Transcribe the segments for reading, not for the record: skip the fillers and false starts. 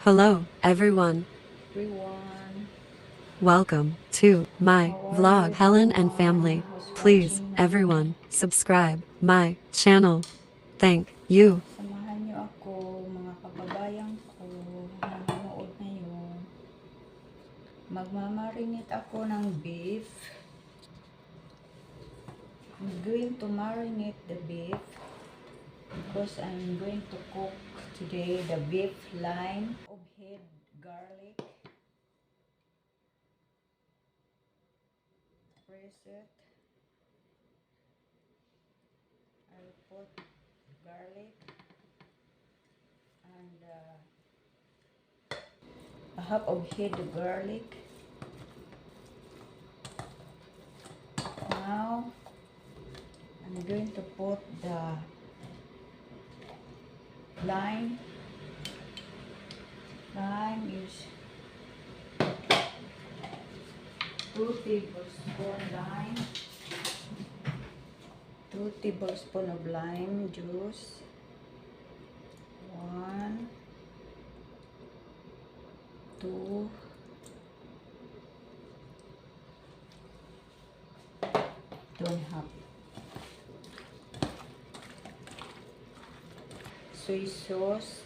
Hello, everyone. Everyone. Welcome to my How are you vlog, Helen and everyone family. who's Please, watching now? everyone, subscribe my channel. Thank you. Samahan niyo ako, mga kababayan ko, nanonood ngayon. Magmamarinate ako ng beef. I'm going to marinate the beef because I'm going to cook today the beef lime of head garlic. Press it. I'll put garlic and a half of head of garlic. Now I'm going to put the lime. Lime is 2 tablespoons lime. 2 tablespoons of lime juice. 1, 2, 2.5. Soy sauce.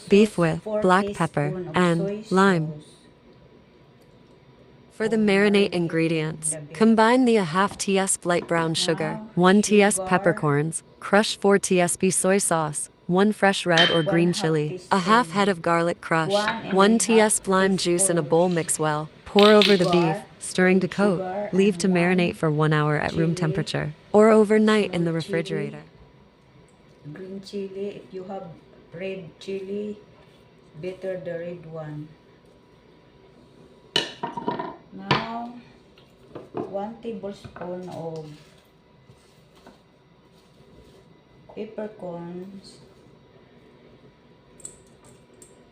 Beef with 4 black pepper teaspoons of and soy lime. sauce. For the Oh, marinate marinate ingredients, the beef. combine the ½ ts light brown sugar, Now, 1 ts sugar, peppercorns, crush 4 tsp soy sauce, 1 fresh red or green 1/2 chili, a half teaspoon. head of garlic crushed, 1 and 1 a half ts lime juice in a teaspoon bowl, of mix well, pour over the beef, sugar, stirring to red coat, sugar, leave and to marinate 1 for 1 hour at room chili, temperature, or overnight in small the chili, refrigerator. green chili. If you have red chili, better the red one. Now, 1 tablespoon of peppercorns.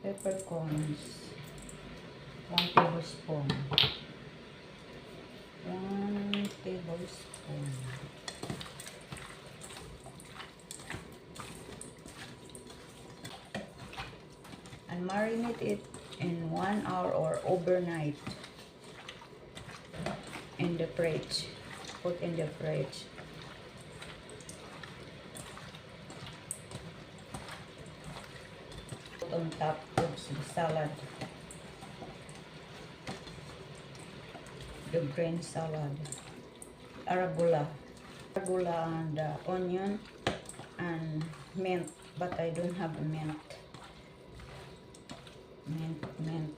Peppercorns. 1 tablespoon. 1 tablespoon. And marinate it in 1 hour or overnight in the fridge. Put in the fridge. Put on top of some salad. The green salad. Arugula. Arugula and onion and mint. But I don't have mint. Mint.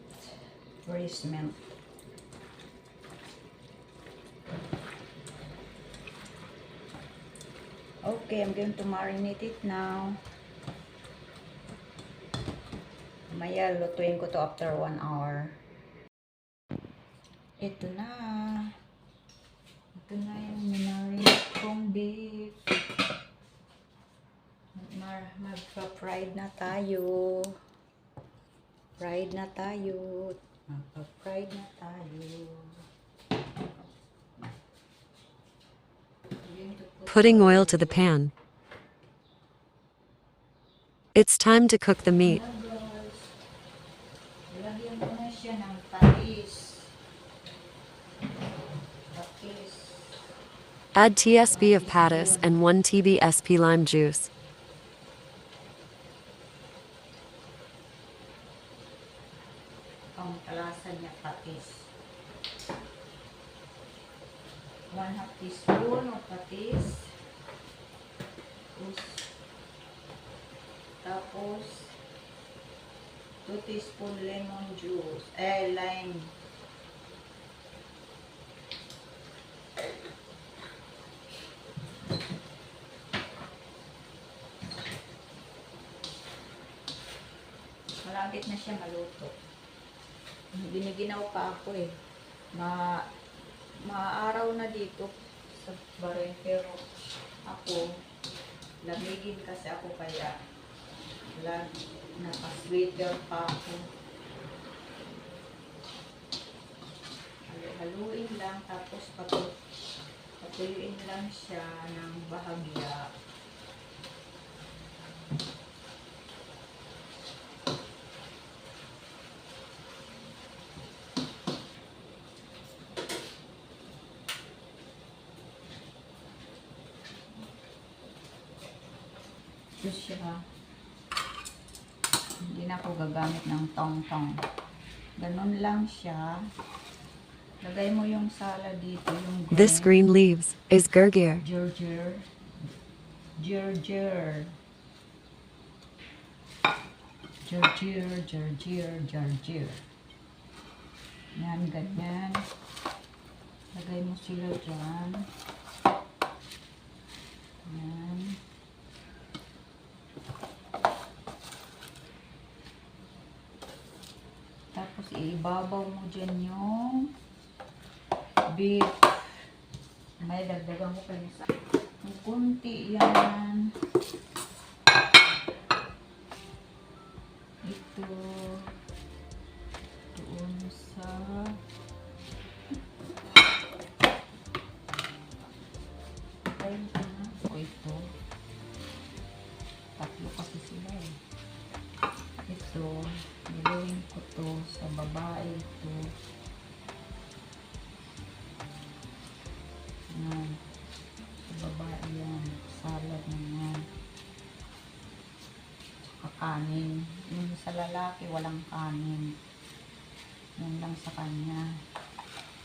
Where is mint? Okay, I'm going to marinate it now. Maya, lutuin ko to after 1 hour. Ito na. Ito na yung minarinate kong beef. Magpa-fried na tayo. Fried na tayo. Magpa-fried na tayo. Putting oil to the pan. It's time to cook the meat. Lagyan ko na siya ng patis. Add TSP of patis and 1 TB SP lime juice. Ang kalasa niya patis. 1/2 teaspoon of patis. Tapos 2 teaspoon lemon juice. Lime. Malapit na siya maluto. Giniginaw pa ako eh. Maaraw na dito sa baril, pero ako lamigin kasi ako, kaya naka-sweater pa ako. Haluin lang, tapos patuyuin lang siya ng bahagya. Ito siya. Hindi na ako gagamit ng tong-tong. Ganun lang siya. Lagay mo yung salad dito, yung This green leaves is gergear. Gerger. Gerger. Gerger, gerger, gerger. Yan, ganyan. Lagay mo sila dyan. Yan. Tapos ibabaw mo dyan yung beef. May dagdagan ko kayo sa yung kunti yan. Ito doon sa ayun ko na. O ito. Tatlo kasi sila eh. Ito. Nilawin ko to sa babae ito. Yan. Sa babae yan. Salad na yan. Tsaka kanin. Yung sa lalaki walang kanin. Yan lang sa kanya.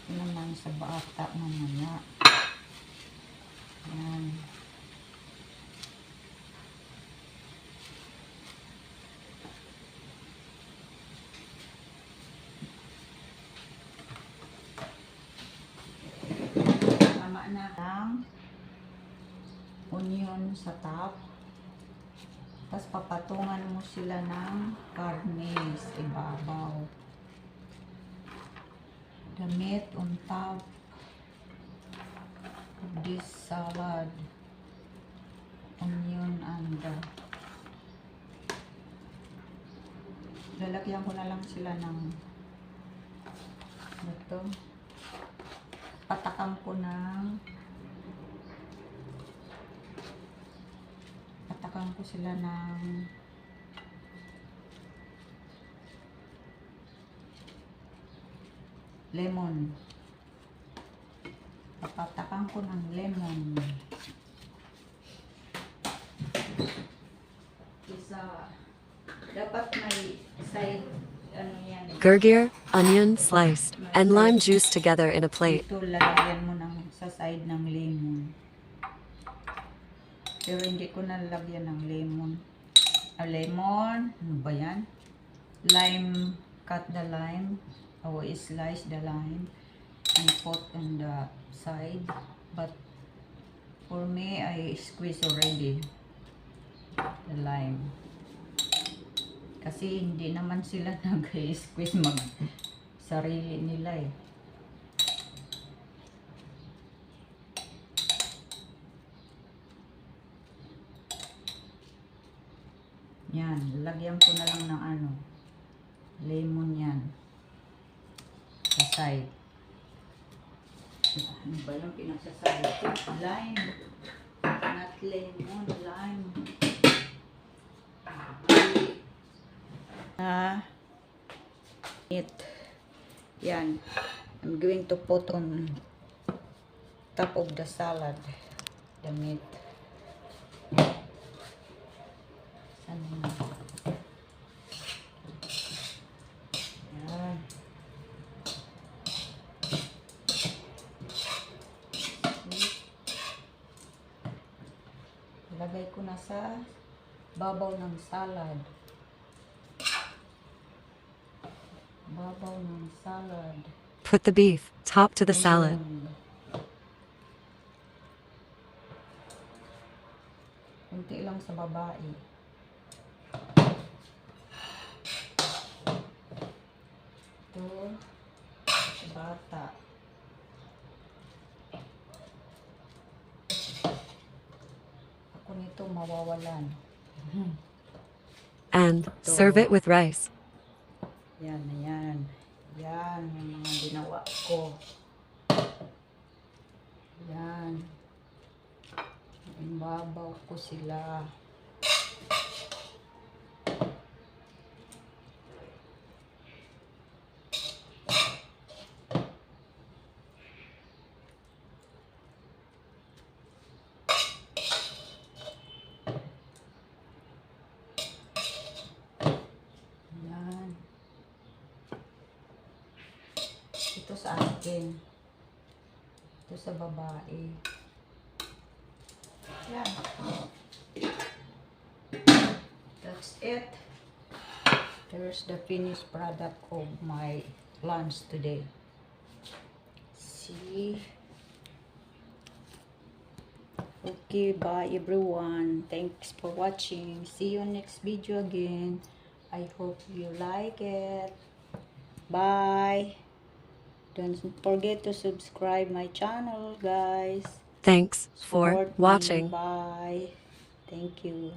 Yan lang sa bata mamaya. Yan. Tama na ang onion sa top. Tapos papatungan mo sila ng karne sa ibabaw. The meat on top of this salad. Onion and lalagyan ko na lang sila ng ito. Patakam ko sila ng lemon. Patakam ko ng lemon. Isa dapat may side ano yan. Gergear, onion sliced, and lime juice together in a plate. Ito lalagyan mo ng sa side ng lemon. Pero hindi ko nalagyan ng lemon. Lemon, ano ba yan? Lime, cut the lime. Or slice the lime and put on the side. But for me, I squeeze already the lime. Kasi hindi naman sila nag-squeeze sarili nila eh. Yan, lagyan ko na lang ng ano, lemon yan. Sa side. Ano ba yung pinagsaside? Lime. Not lemon, lime. Meat. Yan. I'm going to put on top of the salad. The meat. Yan. Lagay ko na sa babaw ng salad. Babaw ng salad. Put the beef top to the salad. Kunti lang sa babae. Ito, sa bata. Ako nito mawawalan. And serve it with rice. Yan, yan. Yan, yung mga ginawa ko. Yan. Imbabaw ko sila. sa akin. Ito sa babae. Yan. That's it. There's the finished product of my lunch today. See? Okay, bye everyone. Thanks for watching. See you next video again. I hope you like it. Bye. Don't forget to subscribe my channel, guys. Thanks for Support me. watching. Bye. Thank you.